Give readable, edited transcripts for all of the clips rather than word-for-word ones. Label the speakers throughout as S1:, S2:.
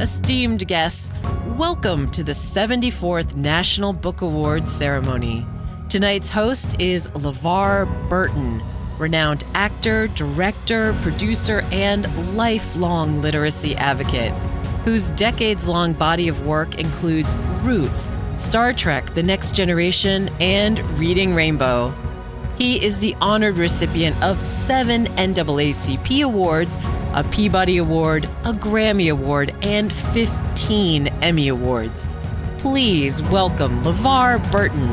S1: esteemed guests, welcome to the 74th National Book Awards ceremony. Tonight's host is LeVar Burton, renowned actor, director, producer, and lifelong literacy advocate, whose decades-long body of work includes Roots, Star Trek: The Next Generation, and Reading Rainbow. He is the honored recipient of 7 NAACP awards, a Peabody Award, a Grammy Award, and 15 Emmy Awards. Please welcome LeVar Burton.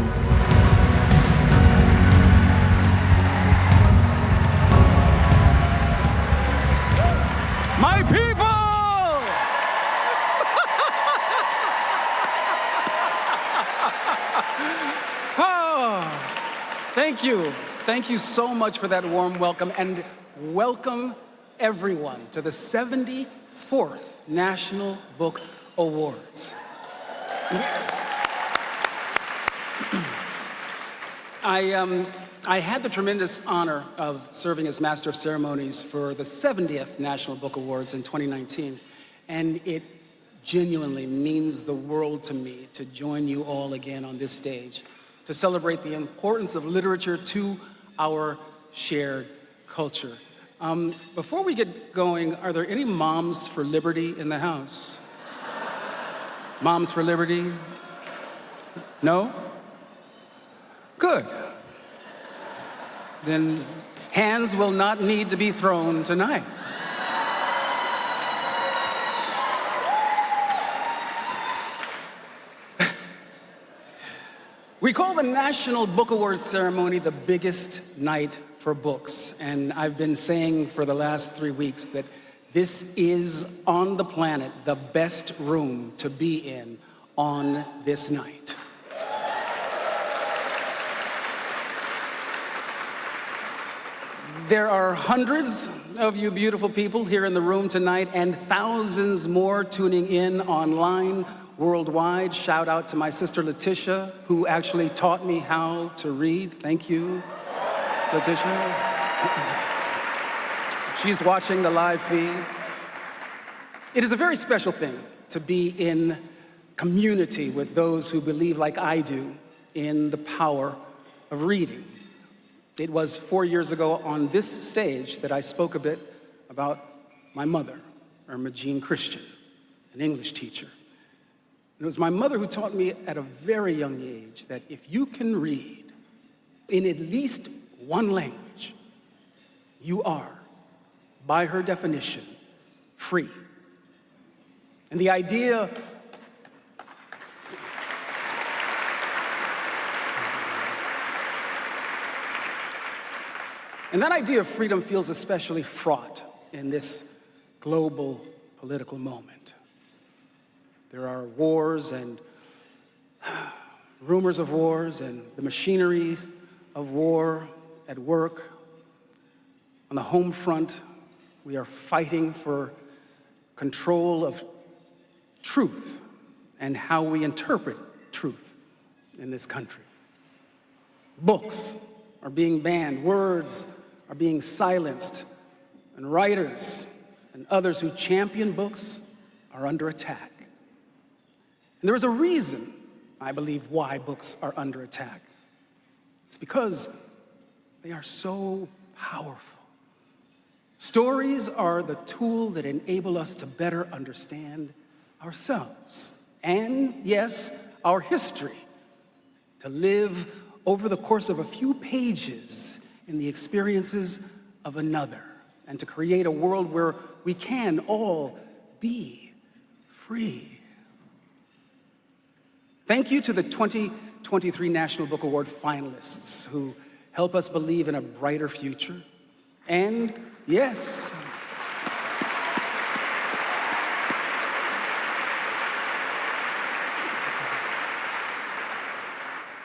S2: My people! Oh, thank you. Thank you so much for that warm welcome, and welcome everyone to the 74th National Book Awards. Yes. I had the tremendous honor of serving as Master of Ceremonies for the 70th National Book Awards in 2019, and it genuinely means the world to me to join you all again on this stage to celebrate the importance of literature to our shared culture. Before we get going, are there any moms for liberty in the house? Moms for liberty? No? Good. Then hands will not need to be thrown tonight. We call the National Book Awards ceremony the biggest night for books, and I've been saying for the last 3 weeks that this is, on the planet, the best room to be in on this night. There are hundreds of you beautiful people here in the room tonight, and thousands more tuning in online worldwide. Shout out to my sister Letitia, who actually taught me how to read. Thank you, Letitia. She's watching the live feed. It is a very special thing to be in community with those who believe, like I do, in the power of reading. It was 4 years ago on this stage that I spoke a bit about my mother, Irma Jean Christian, an English teacher. And it was my mother who taught me at a very young age that if you can read in at least one language, you are, by her definition, free. And the idea of freedom feels especially fraught in this global political moment. There are wars and rumors of wars and the machinery of war at work. On the home front, we are fighting for control of truth and how we interpret truth in this country. Books are being banned, words are being silenced, and writers and others who champion books are under attack. And there is a reason, I believe, why books are under attack. It's because they are so powerful. Stories are the tool that enable us to better understand ourselves and, yes, our history, to live over the course of a few pages in the experiences of another, and to create a world where we can all be free. Thank you to the 2023 National Book Award finalists who help us believe in a brighter future. And yes,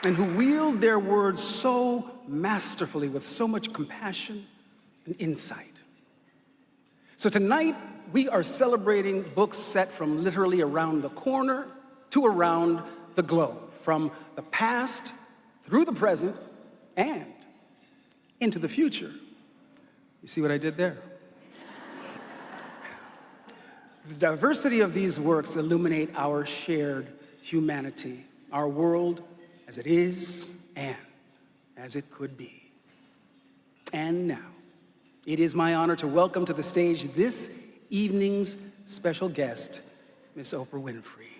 S2: and who wield their words so masterfully with so much compassion and insight. So tonight, we are celebrating books set from literally around the corner to around the globe, from the past through the present and into the future. You see what I did there? The diversity of these works illuminate our shared humanity, our world as it is and as it could be. And now, it is my honor to welcome to the stage this evening's special guest, Miss Oprah Winfrey.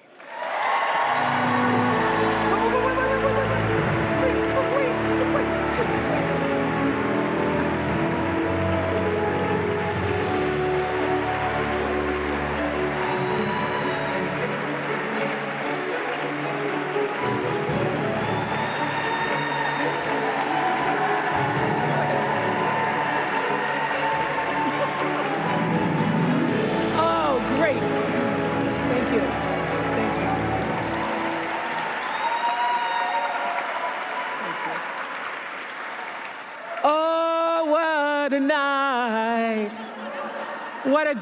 S3: What a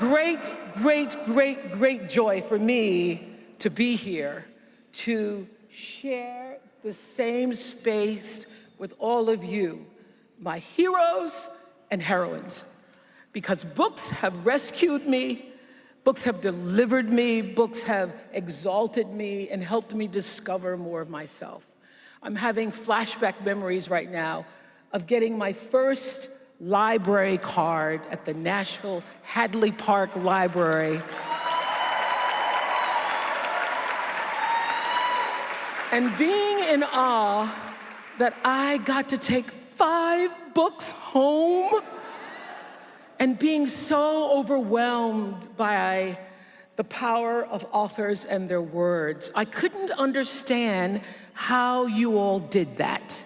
S3: great joy for me to be here, to share the same space with all of you, my heroes and heroines, because books have rescued me, books have delivered me, books have exalted me and helped me discover more of myself. I'm having flashback memories right now of getting my first library card at the Nashville Hadley Park Library. And being in awe that I got to take 5 books home, and being so overwhelmed by the power of authors and their words. I couldn't understand how you all did that.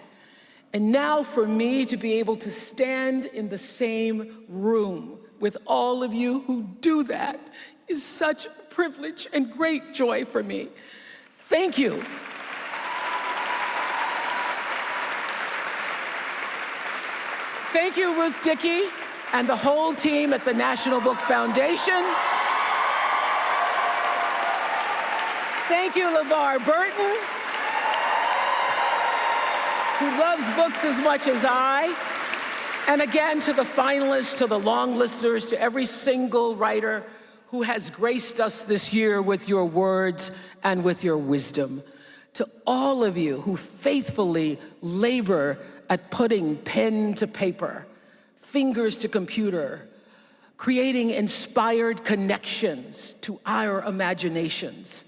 S3: And now for me to be able to stand in the same room with all of you who do that is such a privilege and great joy for me. Thank you. Thank you, Ruth Dickey, and the whole team at the National Book Foundation. Thank you, LeVar Burton, who loves books as much as I. And again, to the finalists, to the long listeners, to every single writer who has graced us this year with your words and with your wisdom. To all of you who faithfully labor at putting pen to paper, fingers to computer, creating inspired connections to our imaginations.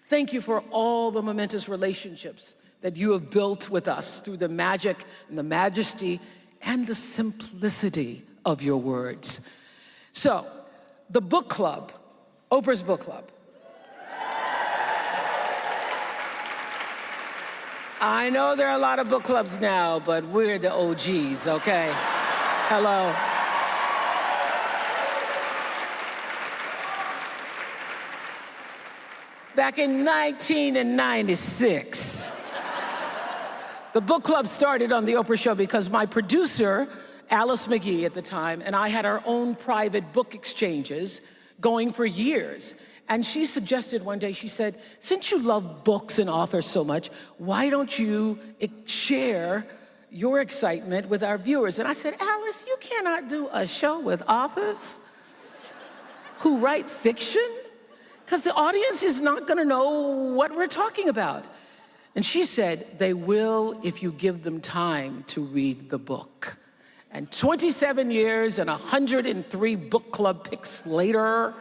S3: Thank you for all the momentous relationships that you have built with us through the magic and the majesty and the simplicity of your words. So, the book club, Oprah's book club. I know there are a lot of book clubs now, but we're the OGs, okay? Hello. Back in 1996, the book club started on The Oprah Show because my producer, Alice McGee at the time, and I had our own private book exchanges going for years. And she suggested one day, she said, since you love books and authors so much, why don't you share your excitement with our viewers? And I said, Alice, you cannot do a show with authors who write fiction, because the audience is not gonna know what we're talking about. And she said, they will if you give them time to read the book. And 27 years and 103 book club picks later,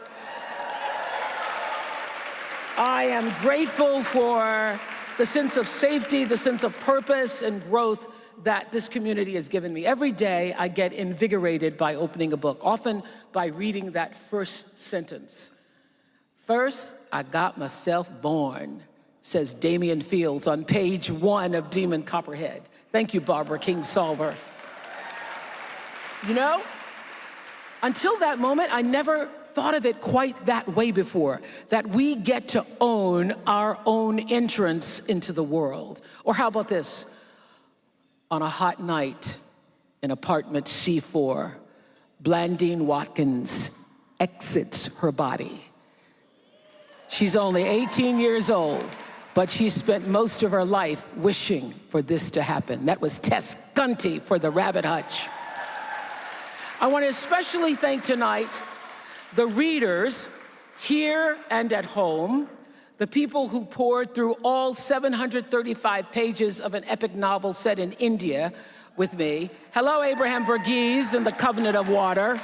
S3: I am grateful for the sense of safety, the sense of purpose and growth that this community has given me. Every day I get invigorated by opening a book, often by reading that first sentence. First, I got myself born, says Damian Fields on page 1 of Demon Copperhead. Thank you, Barbara Kingsolver. You know, until that moment, I never thought of it quite that way before, that we get to own our own entrance into the world. Or how about this? On a hot night in apartment C4, Blandine Watkins exits her body. She's only 18 years old, but she spent most of her life wishing for this to happen. That was Tess Gunty for the Rabbit Hutch. I want to especially thank tonight the readers Here and at home, the people who poured through all 735 pages of an epic novel set in India with me. Hello, Abraham Verghese and the Covenant of Water.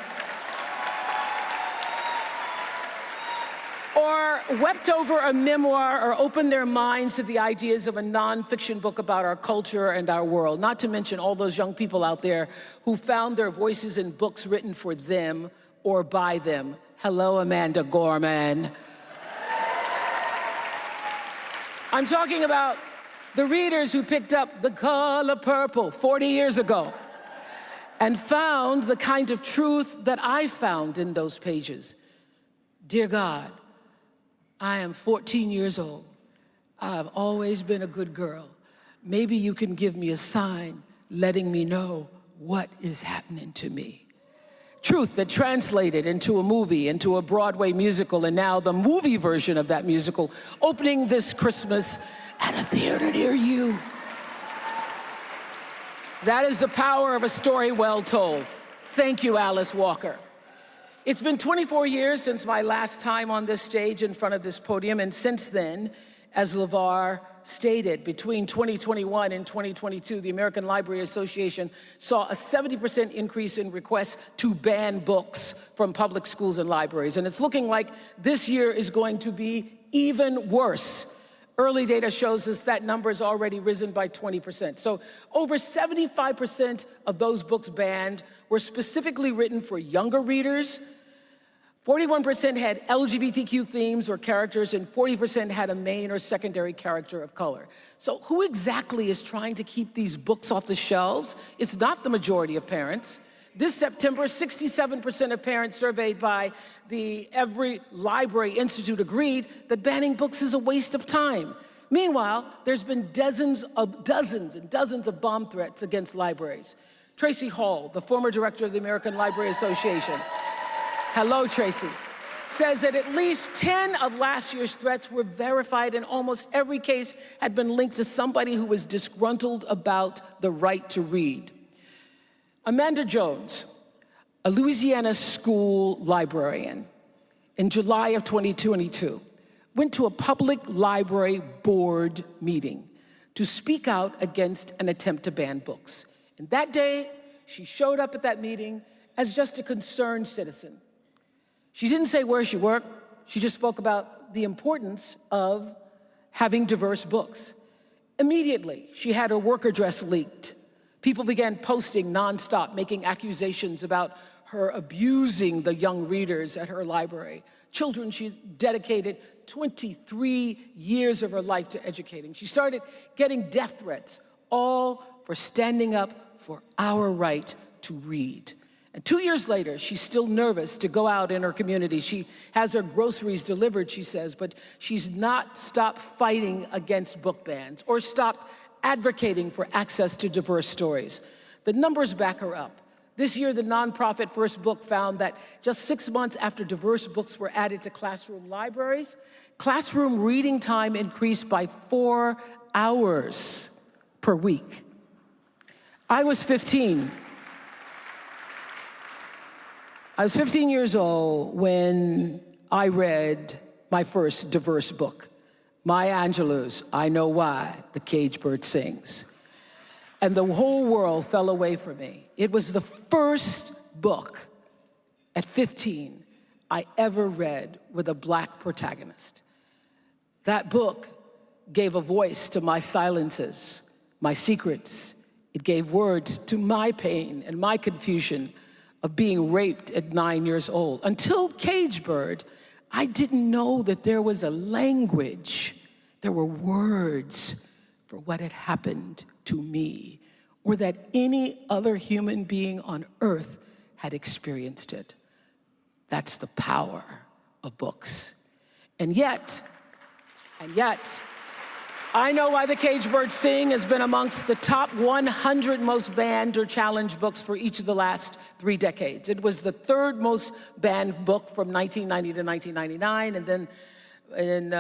S3: Or wept over a memoir or opened their minds to the ideas of a nonfiction book about our culture and our world. Not to mention all those young people out there who found their voices in books written for them or by them. Hello, Amanda Gorman. I'm talking about the readers who picked up The Color Purple 40 years ago and found the kind of truth that I found in those pages. Dear God, I am 14 years old. I've always been a good girl. Maybe you can give me a sign letting me know what is happening to me. Truth that translated into a movie, into a Broadway musical, and now the movie version of that musical, opening this Christmas at a theater near you. That is the power of a story well told. Thank you, Alice Walker. It's been 24 years since my last time on this stage in front of this podium, and since then, as LeVar stated, between 2021 and 2022, the American Library Association saw a 70% increase in requests to ban books from public schools and libraries. And it's looking like this year is going to be even worse. Early data shows us that number has already risen by 20%. So over 75% of those books banned were specifically written for younger readers. 41% had LGBTQ themes or characters, and 40% had a main or secondary character of color. So who exactly is trying to keep these books off the shelves? It's not the majority of parents. This September, 67% of parents surveyed by the Every Library Institute agreed that banning books is a waste of time. Meanwhile, there's been dozens and dozens of bomb threats against libraries. Tracy Hall, the former director of the American Library Association, hello, Tracy, says that at least 10 of last year's threats were verified, and almost every case had been linked to somebody who was disgruntled about the right to read. Amanda Jones, a Louisiana school librarian, in July of 2022, went to a public library board meeting to speak out against an attempt to ban books. And that day, she showed up at that meeting as just a concerned citizen. She didn't say where she worked. She just spoke about the importance of having diverse books. Immediately, she had her work address leaked. People began posting nonstop, making accusations about her abusing the young readers at her library. Children she dedicated 23 years of her life to educating. She started getting death threats, all for standing up for our right to read. And 2 years later, she's still nervous to go out in her community. She has her groceries delivered, she says, but she's not stopped fighting against book bans or stopped advocating for access to diverse stories. The numbers back her up. This year, the nonprofit First Book found that just 6 months after diverse books were added to classroom libraries, classroom reading time increased by 4 hours per week. I was 15 years old when I read my first diverse book, Maya Angelou's I Know Why the Caged Bird Sings. And the whole world fell away from me. It was the first book at 15 I ever read with a Black protagonist. That book gave a voice to my silences, my secrets. It gave words to my pain and my confusion of being raped at 9 years old. Until Caged Bird, I didn't know that there was a language, there were words for what had happened to me, or that any other human being on earth had experienced it. That's the power of books. And yet, I Know Why the Caged Birds Sing has been amongst the top 100 most banned or challenged books for each of the last 3 decades. It was the 3rd most banned book from 1990 to 1999, and then in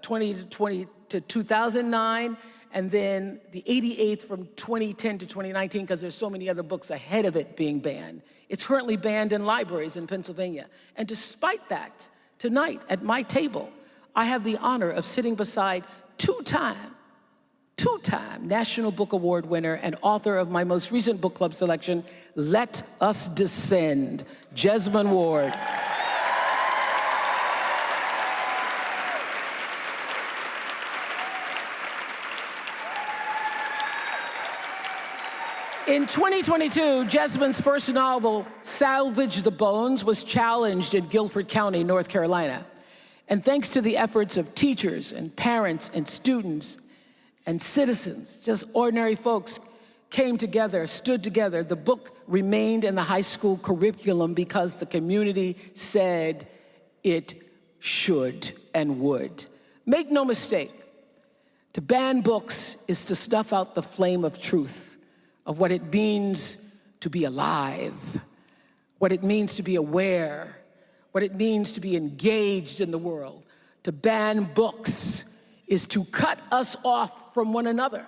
S3: 2020 to 2009, and then the 88th from 2010 to 2019, because there's so many other books ahead of it being banned. It's currently banned in libraries in Pennsylvania. And despite that, Tonight, at my table, I have the honor of sitting beside two-time National Book Award winner and author of my most recent book club selection, Let Us Descend, Jesmyn Ward. In 2022, Jesmyn's first novel, Salvage the Bones, was challenged in Guilford County, North Carolina. And thanks to the efforts of teachers and parents and students and citizens, just ordinary folks, came together, stood together. The book remained in the high school curriculum because the community said it should and would. Make no mistake, to ban books is to snuff out the flame of truth, of what it means to be alive, what it means to be aware, what it means to be engaged in the world. To ban books is to cut us off from one another,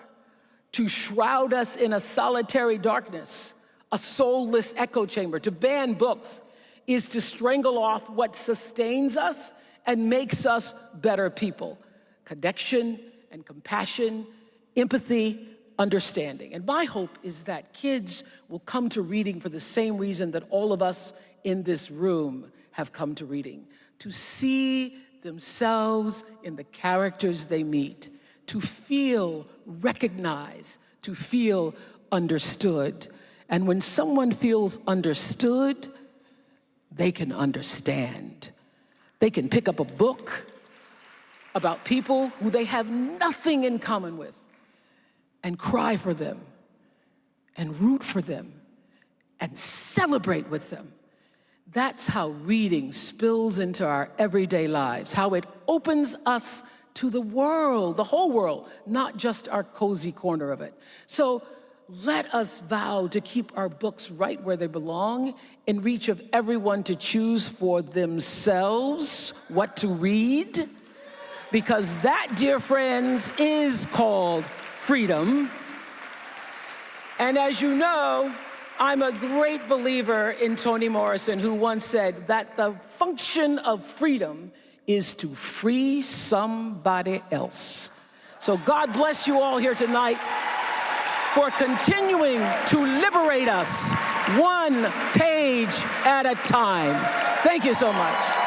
S3: to shroud us in a solitary darkness, a soulless echo chamber. To ban books is to strangle off what sustains us and makes us better people. Connection and compassion, empathy, understanding. And my hope is that kids will come to reading for the same reason that all of us in this room have come to reading, to see themselves in the characters they meet, to feel recognized, to feel understood. And when someone feels understood, they can understand. They can pick up a book about people who they have nothing in common with and cry for them, and root for them, and celebrate with them. That's how reading spills into our everyday lives, how it opens us to the world, the whole world, not just our cozy corner of it. So let us vow to keep our books right where they belong, in reach of everyone to choose for themselves what to read, because that, dear friends, is called freedom. And as you know, I'm a great believer in Toni Morrison, who once said that the function of freedom is to free somebody else. So God bless you all here tonight for continuing to liberate us one page at a time. Thank you so much.